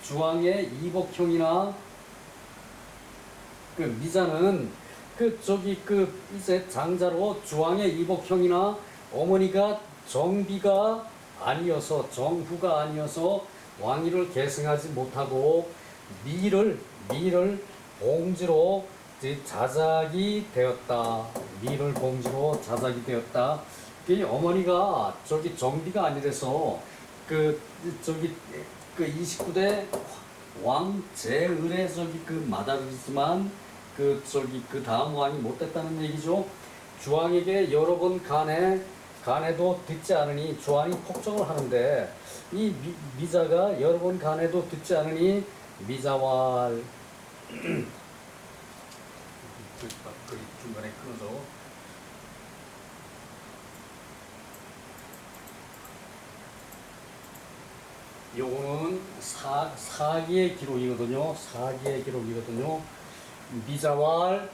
주왕의 이복형이나 그 미자는 이제 장자로 주왕의 이복형이나 어머니가 정비가 아니어서 정후가 아니어서 왕위를 계승하지 못하고 미를 봉지로 자작이 되었다. 미를 봉지로 자작이 되었다. 그 어머니가 정비가 아니라서 29대 왕제을의 마다르지만 그 다음 왕이 못 됐다는 얘기죠. 주왕에게 여러 번 간해도 듣지 않으니 주왕이 폭정을 하는데 이 미자가 여러 번 간해도 듣지 않으니 미자왈 중간에 끊어져. 요거는 사기의 기록이거든요. 사기의 기록이거든요. 미자왈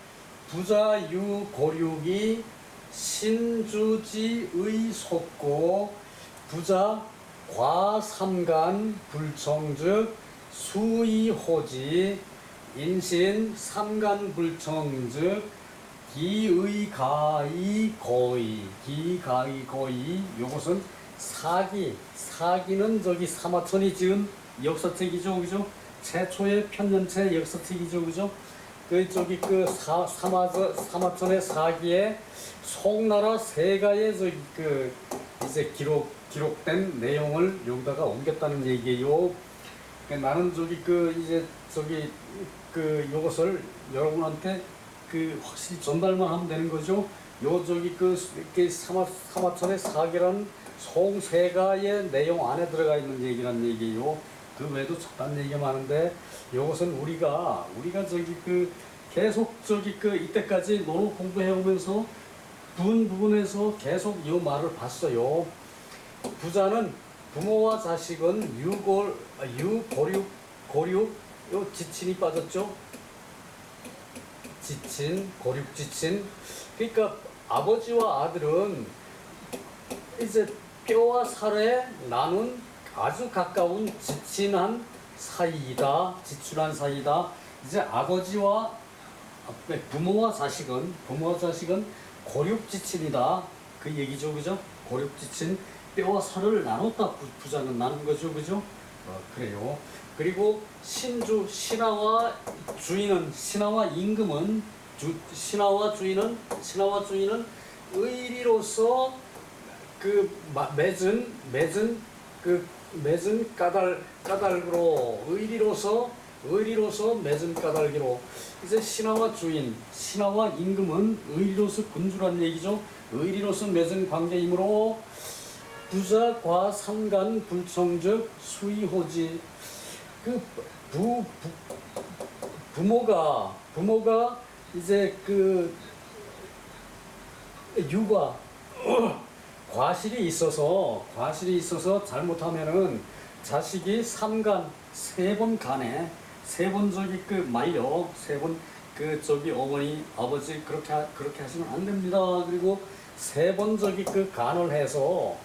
부자유 고륙이 신주지의 속고 부자 과삼간 불청즉 수의호지 인신 삼간불청즉 기의가의고의 요것은 사기는 사마천이 지은 역사책이죠, 그죠? 최초의 편년체 역사책이죠, 그죠? 사마천의 사기에 송나라 세가의 이제 기록된 내용을 여기다가 옮겼다는 얘기예요. 나는 요것을 여러분한테 확실히 전달만 하면 되는 거죠. 사마천의 사기라는 송세가의 내용 안에 들어가 있는 얘기란 얘기예요. 그 외에도 잡다한 얘기가 많은데 요것은 우리가 계속 이때까지 논어 공부해 오면서 부분에서 계속 이 말을 봤어요. 부자는 부모와 자식은 고륙 요 지친이 빠졌죠. 고륙지친. 그러니까 아버지와 아들은 이제 뼈와 살에 나눈 아주 가까운 지친한 사이이다. 이제 부모와 자식은 고륙지친이다. 그 얘기죠, 그죠? 고륙지친. 뼈와 살을 나눴다. 부자는 나눈 거죠, 그죠? 그래요. 그리고 신하와 임금은 신하와 주인은 의리로서 맺은 까닭으로 의리로서 맺은 까닭으로 이제 신하와 임금은 의리로서 군주란 얘기죠. 의리로서 맺은 관계이므로 부자 과삼간 불청즉 수의호지. 부모가 이제 육아 과실이 있어서 잘못하면은 자식이 세 번 말려 어머니 아버지 그렇게 하시면 안 됩니다. 그리고 세 번 간을 해서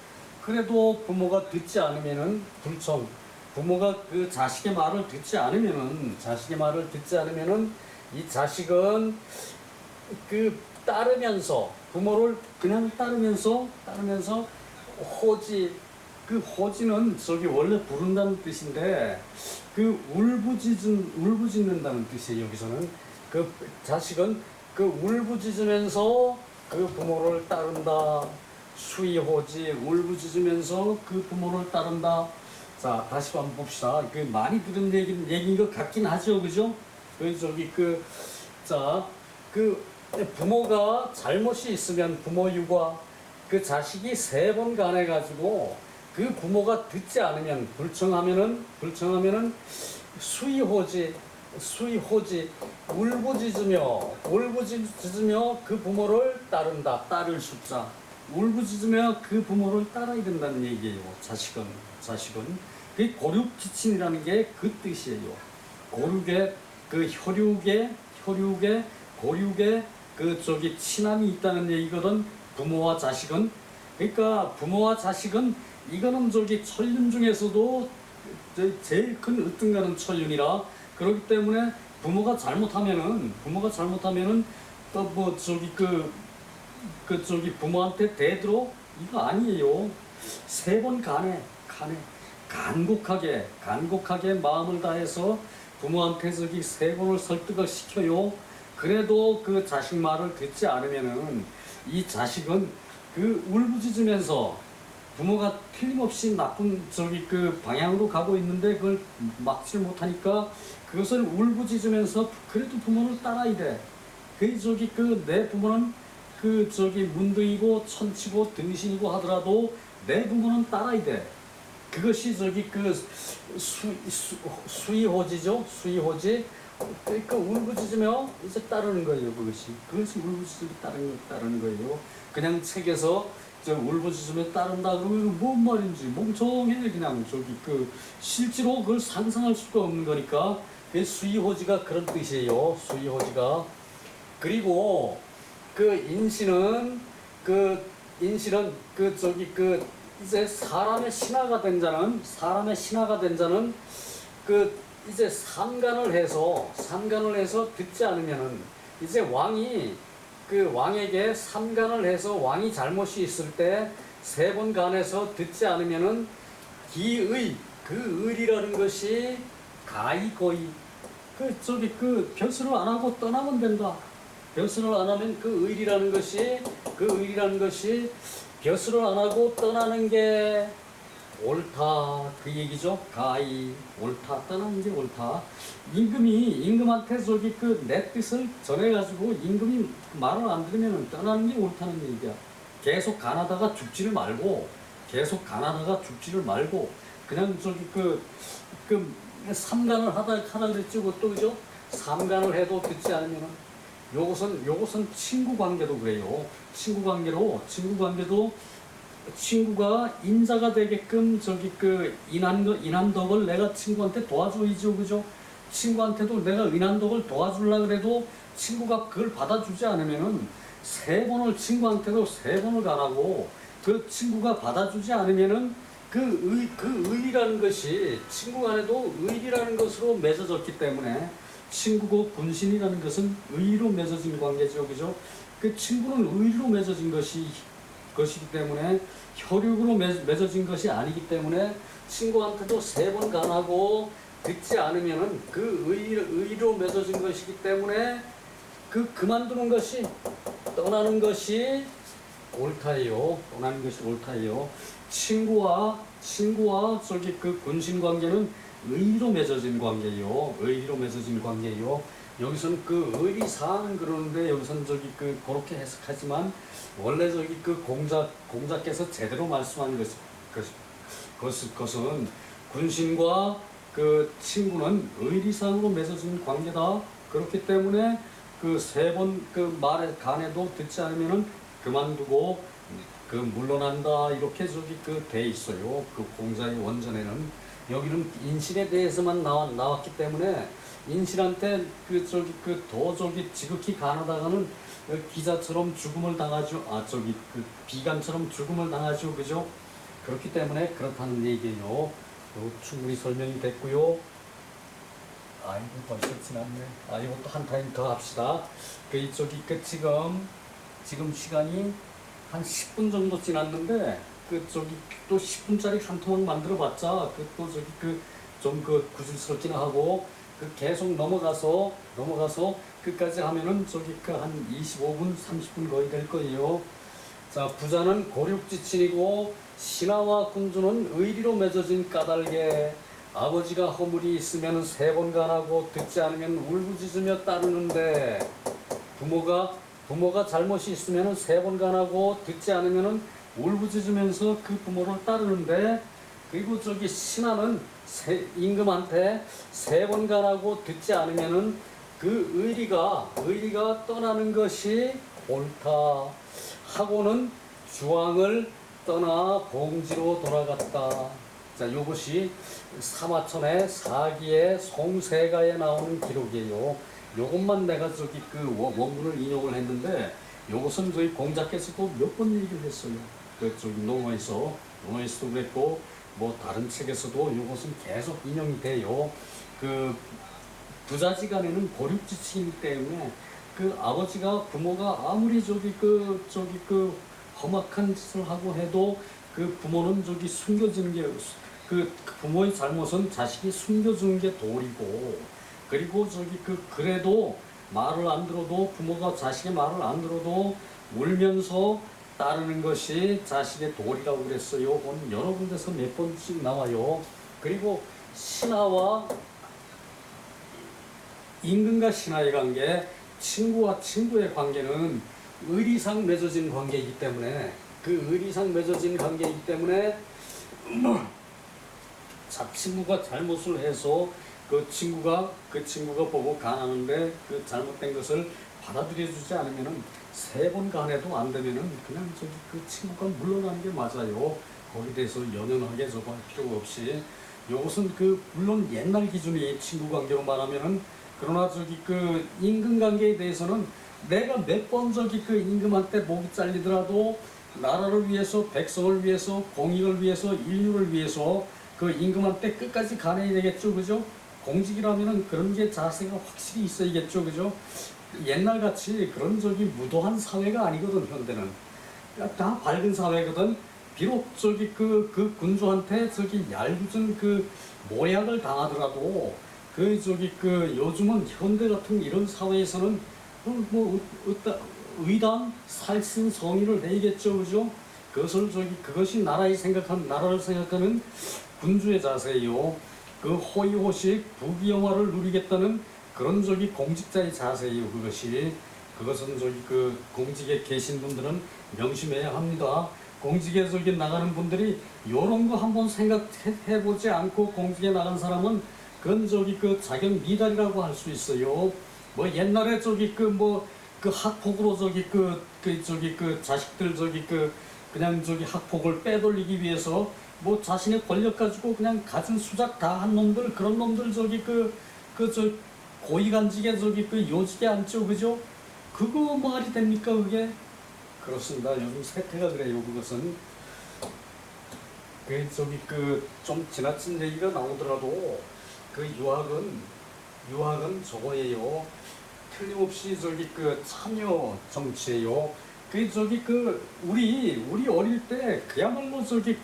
그래도 부모가 듣지 않으면은 불청. 부모가 자식의 말을 듣지 않으면은 이 자식은 부모를 그냥 따르면서 호지. 호지는 원래 부른다는 뜻인데 울부짖는다는 뜻이에요. 여기서는 자식은 울부짖으면서 부모를 따른다. 수의호지. 울부짖으면서 부모를 따른다. 자, 다시 한번 봅시다. 많이 들은 얘기인 것 같긴 하죠, 그죠? 부모가 잘못이 있으면 부모 육아, 자식이 세 번 간해가지고 부모가 듣지 않으면 불청하면은 수의호지 울부짖으며 부모를 따른다. 따를 숫자. 울부짖으며 부모를 따라야 된다는 얘기예요. 자식은 고륙지친이라는 게 그 뜻이에요. 고륙의 고륙의 친함이 있다는 얘기거든. 부모와 자식은. 그러니까 부모와 자식은 이거는 천륜 중에서도 제일 큰 으뜸가는 처윤이라. 그렇기 때문에 부모가 잘못하면은 또 뭐 저기 그 저기 부모한테 대들어 이거 아니에요. 세 번 간곡하게 마음을 다해서 부모한테 저기 세 번을 설득을 시켜요. 그래도 그 자식 말을 듣지 않으면은 이 자식은 그 울부짖으면서 부모가 틀림없이 나쁜 저기 그 방향으로 가고 있는데 그걸 막지 못하니까 그것을 울부짖으면서 그래도 부모를 따라야 돼. 그 저기 그 내 부모는 그 저기 문둥이고 천치고 등신이고 하더라도 내 부모는 따라야 돼. 그것이 저기 그 수의호지죠. 수의호지. 그러니까 울부짖으며 이제 따르는 거예요. 그것이 울부짖으며 따르는 거예요. 그냥 책에서 저 울부짖으며 따른다 그러면 뭔 말인지 멍청해. 그냥 저기 그 실제로 그걸 상상할 수가 없는 거니까 그 수의호지가 그런 뜻이에요. 수의호지가. 그리고 그 인신은 저기 그 이제 사람의 신하가 된 자는 그 이제 삼간을 해서 듣지 않으면은 이제 왕에게 삼간을 해서 왕이 잘못이 있을 때 세 번 간해서 듣지 않으면은 그 의리라는 것이 가이거이 그 벼슬을 안 하고 떠나면 된다. 벼슬을 안 하면 그 의리라는 것이 벼슬을 안 하고 떠나는 게 옳다 그 얘기죠. 가히 옳다 떠나는 게 옳다. 임금한테 저기 그 내 뜻을 전해가지고 임금이 말을 안 들으면 떠나는 게 옳다는 얘기야. 계속 가나다가 죽지를 말고 그냥 저기 그 삼간을 하다 그랬죠. 그것도 그죠? 삼간을 해도 듣지 않으면은 요것은 친구 관계도 그래요. 친구 관계도 친구가 인자가 되게끔 저기 그 인한덕을 내가 친구한테 도와줘야죠. 그죠? 친구한테도 내가 인한덕을 도와주려고 그래도 친구가 그걸 받아주지 않으면은 친구한테도 세 번을 가라고 그 친구가 받아주지 않으면은 그 의리라는 것이 친구 간에도 의리라는 것으로 맺어졌기 때문에 친구고 분신이라는 것은 의로 맺어진 관계죠. 그죠? 그 친구는 의로 맺어진 것이기 때문에 혈육으로 맺어진 것이 아니기 때문에 친구한테도 세 번 간하고 듣지 않으면은 그 의로 맺어진 것이기 때문에 그만두는 것이 떠나는 것이 옳다예요. 친구와 저기 그 군신 관계는 의로 맺어진 관계예요. 여기서는 그 의리상 그러는데 여기서는 저기 그렇게 해석하지만 원래 저기 그 공자께서 제대로 말씀한 것은 군신과 그 친구는 의리상으로 맺어진 관계다. 그렇기 때문에 그 세 번 그 말에 간에도 듣지 않으면은 그만두고 그 물러난다 이렇게 저기 돼 있어요. 그 공자의 원전에는 여기는 인신에 대해서만 나왔기 때문에 인신한테 더 지극히 가나다가는 기자처럼 죽음을 당하죠. 비간처럼 죽음을 당하죠. 그죠? 그렇기 때문에 그렇다는 얘기예요. 충분히 설명이 됐고요. 아이고 벌써 지났네. 이것도 한 타임 더 합시다. 지금 시간이 한 10분 정도 지났는데 또 10분짜리 한 토막 만들어봤자 좀 구질스럽긴 하고 계속 넘어가서 끝까지 하면은 한 25분 30분 거의 될 거예요. 자, 부자는 고륙지친이고 신하와 군주는 의리로 맺어진 까닭에 아버지가 허물이 있으면 세 번 간하고 듣지 않으면 울부짖으며 따르는데 부모가 잘못이 있으면 세 번 간하고 듣지 않으면 울부짖으면서 그 부모를 따르는데 그리고 신하는 임금한테 세 번 간하고 듣지 않으면 그 의리가 떠나는 것이 옳다 하고는 주왕을 떠나 봉지로 돌아갔다. 자, 요것이 사마천의 사기의 송세가에 나오는 기록이에요. 요것만 내가 원문을 인용을 했는데 요것은 저희 공자께서도 몇 번 얘기를 했어요. 농어에서도 그랬고 뭐 다른 책에서도 이것은 계속 인용이 돼요. 그 부자지간에는 고륙지층이기 때문에 그 아버지가 부모가 아무리 저기 그 험악한 짓을 하고 해도 그 부모는 저기 숨겨지는 게 그 부모의 잘못은 자식이 숨겨주는 게 도리고, 그리고 저기 그래도 말을 안 들어도 부모가 자식의 말을 안 들어도 울면서 따르는 것이 자식의 도리라고 그랬어요. 오늘 여러 군데서 몇 번씩 나와요. 그리고 신하와 임금과 신하의 관계, 친구와 친구의 관계는 의리상 맺어진 관계이기 때문에, 그 의리상 맺어진 관계이기 때문에 친구가 잘못을 해서 그 친구가 보고 간하는데 그 잘못된 것을 받아들여주지 않으면은 3번 간해도 안 되면은 그냥 저기 그 친구가 물러나는 게 맞아요. 거기에 대해서 연연하게 저거 할 필요가 없이. 이것은 그 물론 옛날 기준이 친구 관계로 말하면은, 그러나 저기 그 임금 관계에 대해서는 내가 몇 번 저기 그 임금한테 목이 잘리더라도 나라를 위해서, 백성을 위해서, 공익을 위해서, 인류를 위해서 그 임금한테 끝까지 간해야 되겠죠, 그죠? 공직이라면은 그런 게 자세가 확실히 있어야겠죠, 그죠? 옛날같이 그런 저기 무도한 사회가 아니거든, 현대는. 다 밝은 사회거든. 비록 저기 그 군주한테 저기 얄궂은 그 모략을 당하더라도 그 저기 그 요즘은 현대 같은 이런 사회에서는 의단, 살신, 성의를 내겠죠, 그죠? 그것이 나라를 생각하는 군주의 자세요. 그 호의호식, 부귀영화를 누리겠다는 그런 저기 공직자의 자세요. 그것은 저기 그 공직에 계신 분들은 명심해야 합니다. 공직에 저기 나가는 분들이 요런 거 한번 생각해보지 않고 공직에 나간 사람은 그건 저기 그 자격 미달이라고 할 수 있어요. 뭐 옛날에 저기 그 학폭으로 저기 저기 그 자식들 저기 그냥 저기 학폭을 빼돌리기 위해서 뭐 자신의 권력 가지고 그냥 가진 수작 다 한 놈들, 그런 놈들 저기 저 고위간직에 저기 그 요직에 앉죠, 그죠? 그거 말이 됩니까, 그게? 그렇습니다. 요즘 세태가 그래요, 그것은. 그 저기 좀 지나친 얘기가 나오더라도 그 유학은 저거예요. 틀림없이 저기 참여 정치예요. 우리 어릴 때 그야말로 저기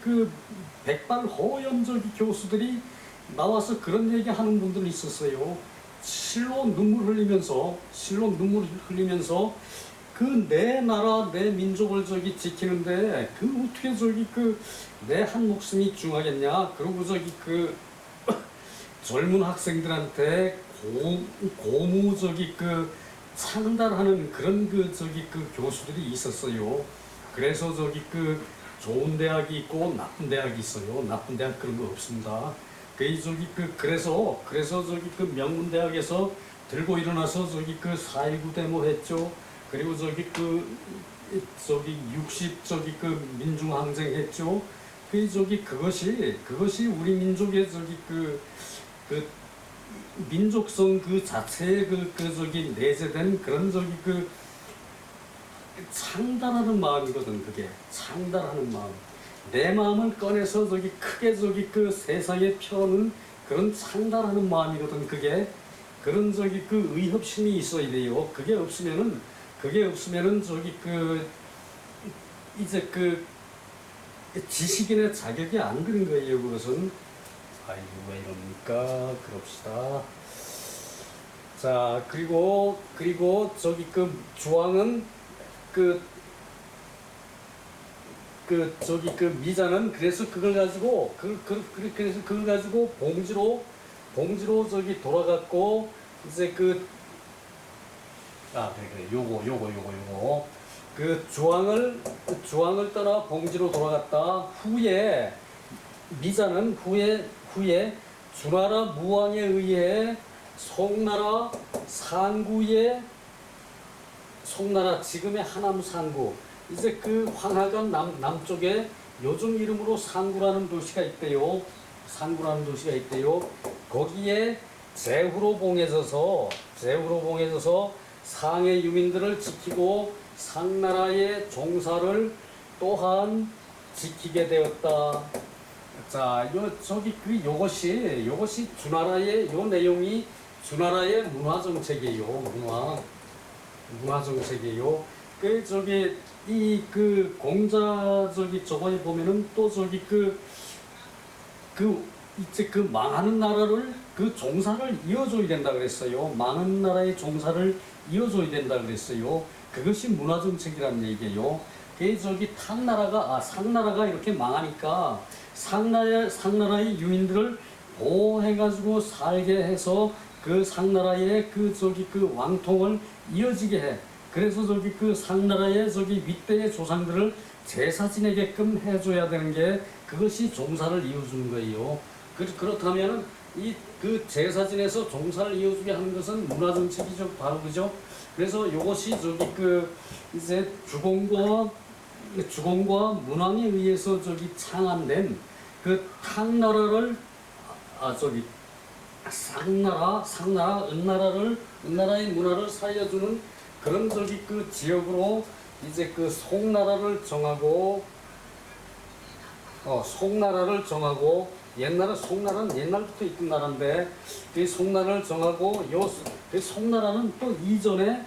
백발허연 저기 교수들이 나와서 그런 얘기 하는 분들이 있었어요. 실로 눈물 흘리면서 그 내 나라 내 민족을 저기 지키는데 그 어떻게 저기 내 한 목숨이 중하겠냐. 그리고 저기 젊은 학생들한테 고무 저기 창달하는 그런 저기 교수들이 있었어요. 그래서 저기 좋은 대학이 있고 나쁜 대학이 있어요. 나쁜 대학 그런 거 없습니다. 그래서 저기 명문 대학에서 들고 일어나서 저기 4.19 데모 했죠. 그리고 저기 60 저기 민중항쟁 했죠. 그것이 우리 민족의 저기 민족성 자체에 저기 내재된 그런 저기 창달하는 마음이거든. 그게 창달하는 마음. 내 마음을 꺼내서 저기 크게 저기 세상에 펴는 그런 창달하는 마음이거든. 그게 그런 저기 의협심이 있어야 돼요. 그게 없으면은 저기 이제 지식인의 자격이 안 되는 거예요. 그것은. 아이고, 왜 이럽니까? 그럽시다. 자, 그리고 저기 주왕은 저기 미자는 그래서 그걸 가지고 그래서 그걸 가지고 봉지로 저기 돌아갔고, 이제 그래 요거 주왕을 떠나 봉지로 돌아갔다. 후에 미자는 후에 주나라 무왕에 의해 송나라 지금의 하남 상구, 이제 황하간 남쪽에 요즘 이름으로 상구라는 도시가 있대요. 거기에 제후로 봉해져서 상의 유민들을 지키고 상나라의 종사를 또한 지키게 되었다. 자, 저기 요것이 주나라의 요 내용이 주나라의 문화 정책이에요. 문화 정책이에요. 그 저기 이 그 공자 저기 저번에 보면은 또 저기 이제 그 망하는 나라를 그 종사를 이어줘야 된다 그랬어요. 망하는 나라의 종사를 이어줘야 된다 그랬어요. 그것이 문화 정책이라는 얘기예요. 그 저기 상나라가 이렇게 망하니까 상나라의 유민들을 보호해가지고 살게 해서 그 상나라의 그 저기 그 왕통을 이어지게 해. 그래서 저기 그 상나라의 저기 윗대의 조상들을 제사 지내게끔 해줘야 되는 게 그것이 종사를 이어주는 거예요. 그렇다면 이 그 제사 지내서 종사를 이어주게 하는 것은 문화 정책이죠. 바로 그죠? 그래서 이것이 저기 그 이제 주공과 문왕에 의해서 저기 창안된 그 탕나라를 저기 상나라, 은나라의 문화를 살려주는 그런 저기 그 지역으로 이제 그 송나라를 정하고 옛날에 송나라는 옛날부터 있던 나라인데 그 송나라를 정하고 그 송나라는 또 이전에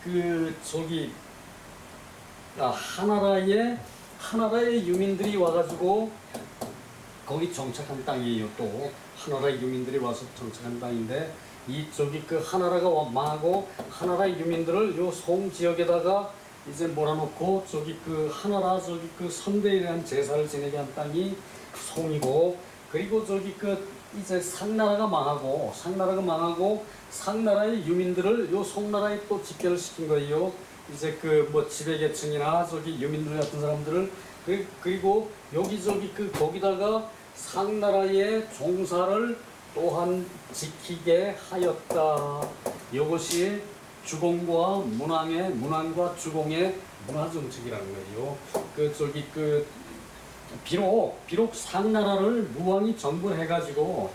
그 저기 하나라의 유민들이 와가지고 거기 정착한 땅이에요. 또 하나라의 유민들이 와서 정착한 땅인데 이 저기 그 하나라가 망하고 하나라의 유민들을 요 송 지역에다가 이제 몰아놓고 저기 그 하나라 저기 그 선대에 대한 제사를 지내게 한 땅이 송이고 그리고 저기 그 이제 상나라가 망하고 상나라의 유민들을 요 송나라에 또 집결을 시킨 거예요. 이제 그 뭐 지배계층이나 저기 유민들 같은 사람들을 그리고 여기저기 그 거기다가 상나라의 종사를 또한 지키게 하였다. 이것이 주공과 문왕과 주공의 문화 정책이라는 거예요. 그 저기 그 비록 상나라를 무왕이 정벌해가지고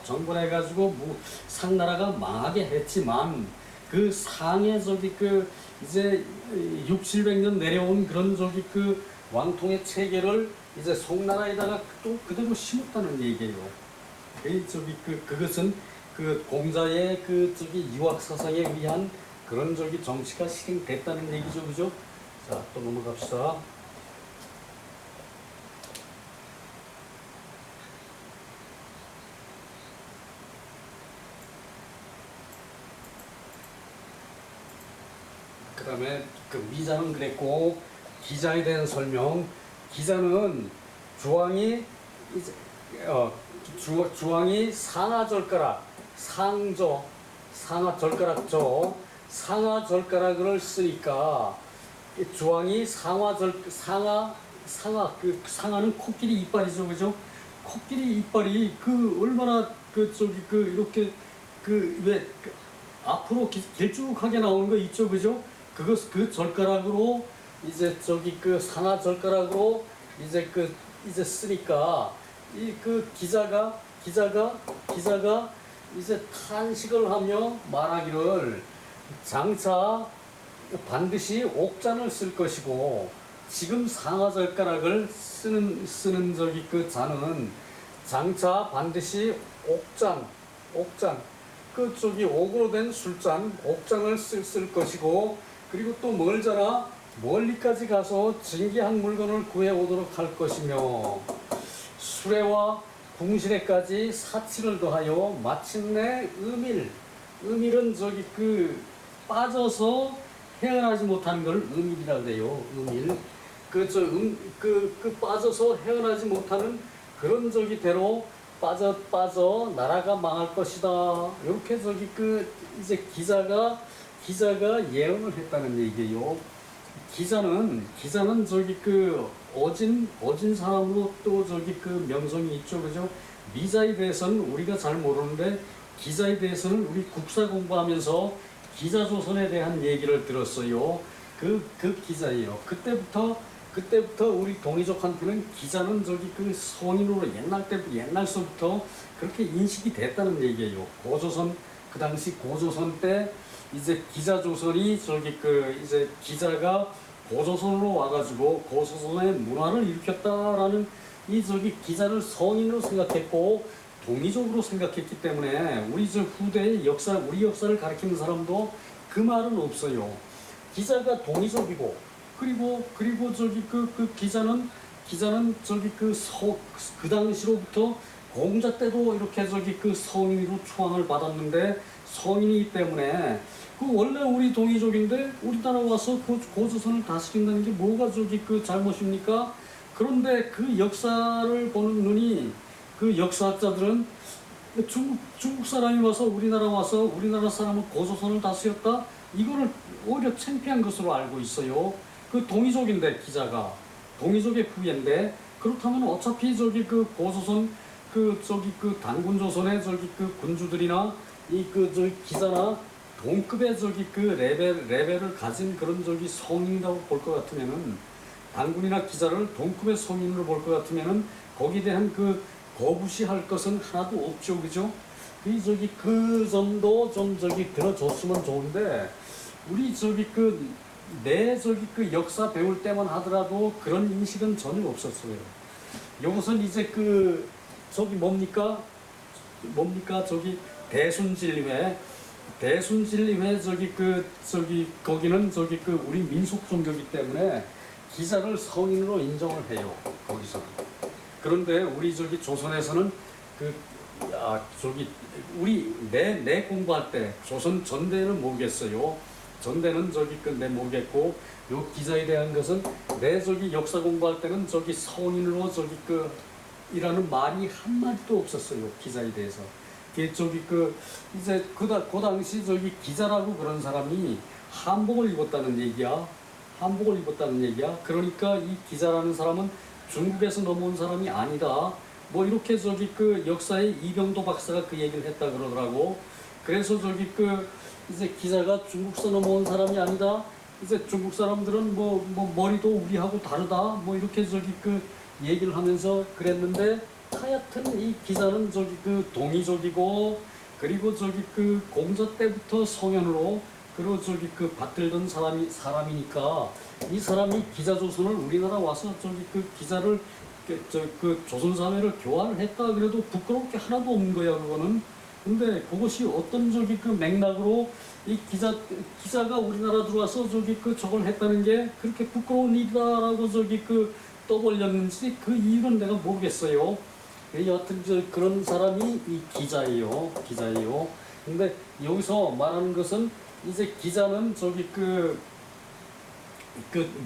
상나라가 망하게 했지만 그 상에 저기 그 이제 600~700년 내려온 그런 저기 그 왕통의 체계를 이제 송나라에다가 또 그대로 심었다는 얘기예요. 그 저기 그것은 그 공자의 그 저기 유학 사상에 의한 그런 저기 정치가 실행됐다는 얘기죠, 그죠? 자, 또 넘어갑시다. 그 다음에 그 미자는 그랬고 기자에 대한 설명. 기자는 주왕이 이제 주왕이 상하절가락을 쓰니까 주왕이 상하는 코끼리 이빨이죠, 그죠? 코끼리 이빨이 그 얼마나 그 저기 그 이렇게 그 왜 앞으로 길쭉하게 나오는 거 있죠, 그죠? 그 젓가락으로 이제 저기 그 상하 젓가락으로 이제 쓰니까 이 그 기자가 이제 탄식을 하며 말하기를 장차 반드시 옥잔을 쓸 것이고 지금 상하 젓가락을 쓰는 저기 그 잔은 장차 반드시 옥잔 그 저기 옥으로 된 술잔 옥잔을 쓸 것이고 그리고 또 멀잖아 멀리까지 가서 진귀한 물건을 구해 오도록 할 것이며 수레와 궁시래까지 사치를 더하여 마침내 음일은 저기 그 빠져서 헤어나지 못하는 걸 음일이라고 그래요. 음일 그 빠져서 헤어나지 못하는 그런 저기 대로 빠져 나라가 망할 것이다. 이렇게 저기 그 이제 기자가 예언을 했다는 얘기예요. 기자는 저기 그 어진 사람으로 또 저기 그 명성이 있죠, 그죠? 미자에 대해서는 우리가 잘 모르는데 기자에 대해서는 우리 국사 공부하면서 기자조선에 대한 얘기를 들었어요. 그 기자예요. 그때부터 우리 동이족한테는 기자는 저기 그 성인으로 옛날서부터 그렇게 인식이 됐다는 얘기예요. 그 당시 고조선 때 이제 기자조선이 저기 그 이제 기자가 고조선으로 와가지고 고조선의 문화를 일으켰다라는 이 저기 기자를 성인으로 생각했고 동의적으로 생각했기 때문에 우리 저 후대의 역사, 우리 역사를 가리키는 사람도 그 말은 없어요. 기자가 동의적이고 그리고 저기 그 기자는 저기 그 당시로부터 공자 때도 이렇게 저기 그 성인으로 추앙을 받았는데 성인이기 때문에 그 원래 우리 동이족인데 우리나라 와서 그 고조선을 다스린다는 게 뭐가 저기 그 잘못입니까? 그런데 그 역사를 보는 눈이 그 역사학자들은 중국 사람이 와서 우리나라 사람은 고조선을 다스렸다? 이거를 오히려 창피한 것으로 알고 있어요. 그 동이족인데 기자가 동이족의 후예인데 그렇다면 어차피 저기 그 고조선 그 저기 그 단군조선의 저기 그 군주들이나 이 그 저기 기자나 동급의 저기 그 레벨을 가진 그런 저기 성인이라고 볼 것 같으면은 단군이나 기자를 동급의 성인으로 볼 것 같으면은 거기에 대한 그 거부시할 것은 하나도 없죠, 그죠? 그 점도 좀 저기 들어줬으면 좋은데 우리 저기 내 저기 그 역사 배울 때만 하더라도 그런 인식은 전혀 없었어요. 이것은 이제 그 저기 뭡니까 저기 대순진리회 저기 거기는 저기 그 우리 민속 종교이기 때문에 기자를 성인으로 인정을 해요, 거기서. 그런데 우리 저기 조선에서는 저기 우리 내 공부할 때 조선 전대는 모르겠어요. 전대는 저기 내 모르겠고 요 기자에 대한 것은 내 저기 역사 공부할 때는 저기 성인으로 저기 이라는 말이 한 마디도 없었어요, 기자에 대해서. 저기 이제 그 당시 저기 기자라고 그런 사람이 한복을 입었다는 얘기야. 그러니까 이 기자라는 사람은 중국에서 넘어온 사람이 아니다. 뭐 이렇게 저기 역사의 이병도 박사가 그 얘기를 했다 그러더라고. 그래서 저기 이제 기자가 중국에서 넘어온 사람이 아니다. 이제 중국 사람들은 뭐 머리도 우리하고 다르다. 뭐 이렇게 저기 얘기를 하면서 그랬는데 하여튼 이 기자는 저기 동이족이고 그리고 저기 공자 때부터 성현으로 그리고 저기 받들던 사람이니까 이 사람이 기자조선을 우리나라 와서 저기 기자를 조선사회를 교화를 했다 그래도 부끄러울 게 하나도 없는 거야 그거는. 근데 그것이 어떤 저기 맥락으로 이 기자가 우리나라 들어와서 저기 저걸 했다는 게 그렇게 부끄러운 일이다라고 저기 떠벌렸는지 그 이유는 내가 모르겠어요. 여하튼 그런 사람이 이 기자예요. 근데 여기서 말하는 것은 이제 기자는 저기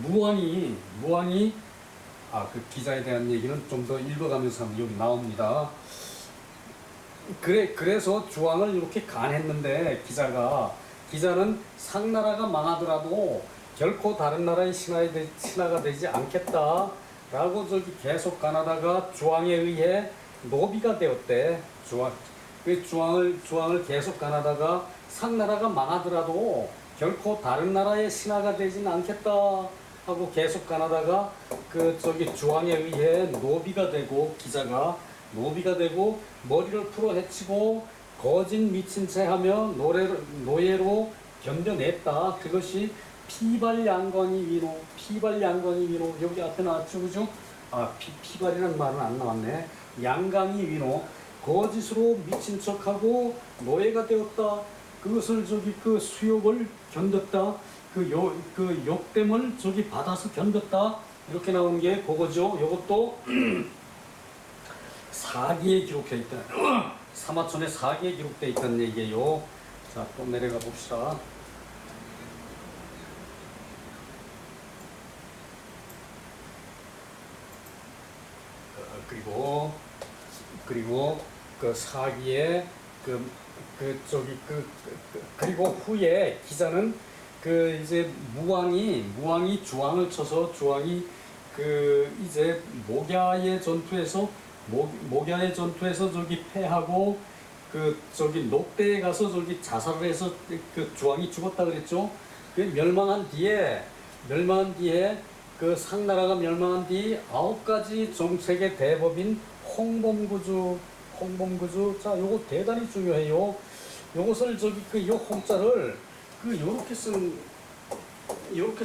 무왕이 기자에 대한 얘기는 좀 더 읽어가면서 여기 나옵니다. 그래서 주왕을 이렇게 간했는데 기자는 상나라가 망하더라도 결코 다른 나라의 신하가 되지 않겠다. 라고 저기 계속 간하다가 주왕에 의해 노비가 되었대. 주왕을 계속 간하다가 상나라가 망하더라도 결코 다른 나라의 신하가 되진 않겠다 하고 계속 간하다가 저기 주왕에 의해 노비가 되고 기자가 노비가 되고 머리를 풀어 헤치고 거짓 미친 채 하며 노예로 견뎌냈다. 그것이 피발양건이 위로 여기 앞에 나왔죠, 그죠? 피발이라는 말은 안 나왔네. 양강이 위로 거짓으로 미친 척하고 노예가 되었다. 그것을 저기 수욕을 견뎠다. 욕됨을 저기 받아서 견뎠다. 이렇게 나오는 게 그거죠. 이것도 사기에 기록되어 있다. 사마천의 사기에 기록되어 있다는 얘기예요. 자, 또 내려가 봅시다. 그리고 그 사기에 그리고 후에 기자는 이제 무왕이 주왕을 쳐서 주왕이 이제 목야의 전투에서 저기 패하고 저기 녹대에 가서 저기 자살을 해서 주왕이 죽었다 그랬죠. 멸망한 뒤에 상나라가 멸망한 뒤 9가지 정책의 대법인 홍범구주. 자, 요거 대단히 중요해요. 요것을 저기 요 홍자를 요렇게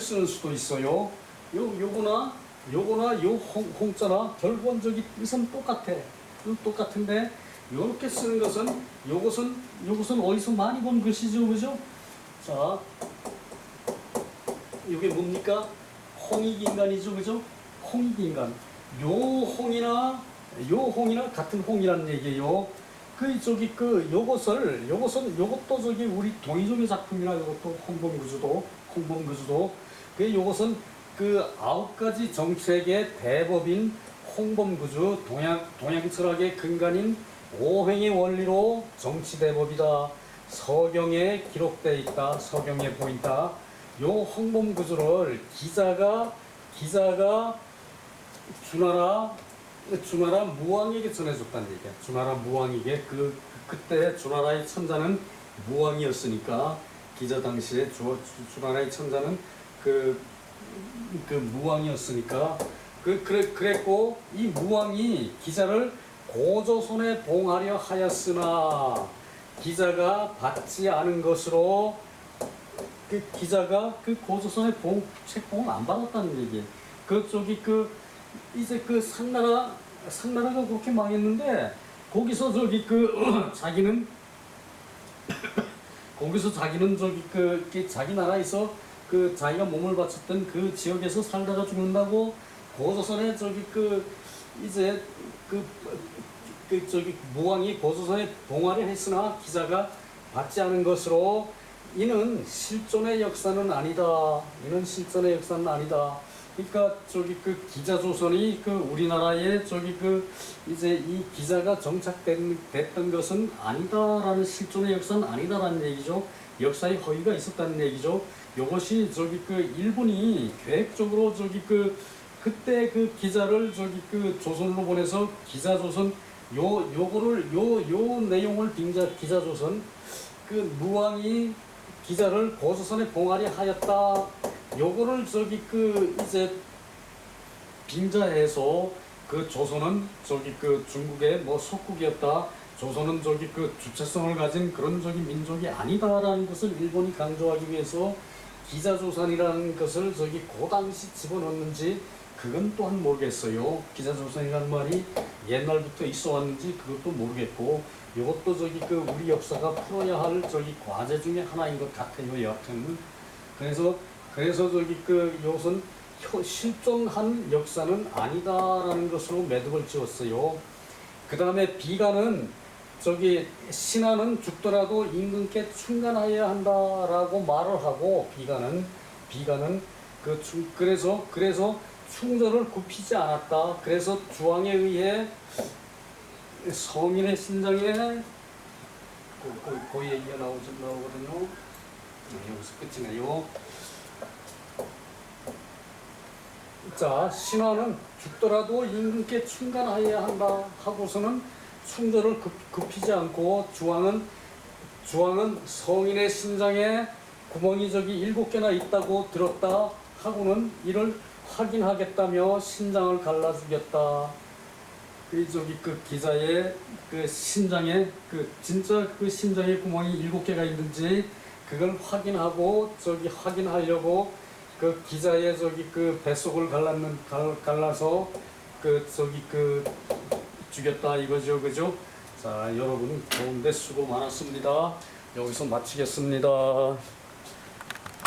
쓰는 수도 있어요. 요거나 요거나 요 홍자나 결국은 저기 뜻은 똑같아. 똑같은데 요렇게 쓰는 것은 요것은 어디서 많이 본 글씨죠, 그죠? 자, 이게 뭡니까? 홍익인간이죠, 그죠? 홍익인간. 요 홍이나 같은 홍이라는 얘기예요. 요것도 저기 우리 동이종의 작품이나 요것도 홍범구주도 요것은 그 9가지 정책의 대법인 홍범구주 동양 철학의 근간인 오행의 원리로 정치 대법이다. 서경에 기록되어 있다. 서경에 보인다. 요 홍범구주를 기자가 주나라 무왕에게 전해줬다는 얘기야. 주나라 무왕에게 그때 주나라의 천자는 무왕이었으니까 기자 당시에 주나라의 천자는 그 무왕이었으니까 그랬고 이 무왕이 기자를 고조선에 봉하려 하였으나 기자가 받지 않은 것으로 기자가 고조선에 책봉을 안 받았다는 얘기. 이제 상나라가 그렇게 망했는데 거기서 자기는 자기 나라에서 자기가 몸을 바쳤던 그 지역에서 살다가 죽는다고 고조선에 무왕이 고조선에 봉하려 했으나 기자가 받지 않은 것으로 이는 실존의 역사는 아니다. 그러니까 기자조선이 우리나라에 이제 이 기자가 정착됐던 것은 아니다라는 실존의 역사는 아니다라는 얘기죠. 역사의 허위가 있었다는 얘기죠. 이것이 일본이 계획적으로 그때 기자를 조선으로 보내서 기자조선 요 내용을 기자조선 무왕이 기자를 고조선에 봉하려 하였다. 요거를 이제 빙자해서 조선은 중국의 속국이었다. 조선은 주체성을 가진 그런 민족이 아니다라는 것을 일본이 강조하기 위해서 기자조선이라는 것을 그 당시 집어넣는지 그건 또한 모르겠어요. 기자조선이라는 말이 옛날부터 있어 왔는지 그것도 모르겠고 이것도 우리 역사가 풀어야 할 과제 중에 하나인 것 같아요. 여하튼 그래서 이것은 실존한 역사는 아니다라는 것으로 매듭을 지었어요. 그 다음에 비가는 신하는 죽더라도 임금께 충간하여야 한다라고 말을 하고 비가는 그래서 충전을 굽히지 않았다. 그래서 주왕에 의해 성인의 신장에 그 얘기가 나오거든요. 여기서 끝이네요. 자, 신하는 죽더라도 임금께 충간하여야 한다 하고서는 충전을 굽히지 않고 주왕은 성인의 신장에 구멍이 7개나 있다고 들었다 하고는 이를 확인하겠다며 신장을 갈라주겠다. 기자의 신장에 진짜 신장에 구멍이 7개가 있는지 그걸 확인하려고 기자의 뱃속을 갈라서 죽였다 이거죠, 그죠? 자, 여러분 좋은데 수고 많았습니다. 여기서 마치겠습니다.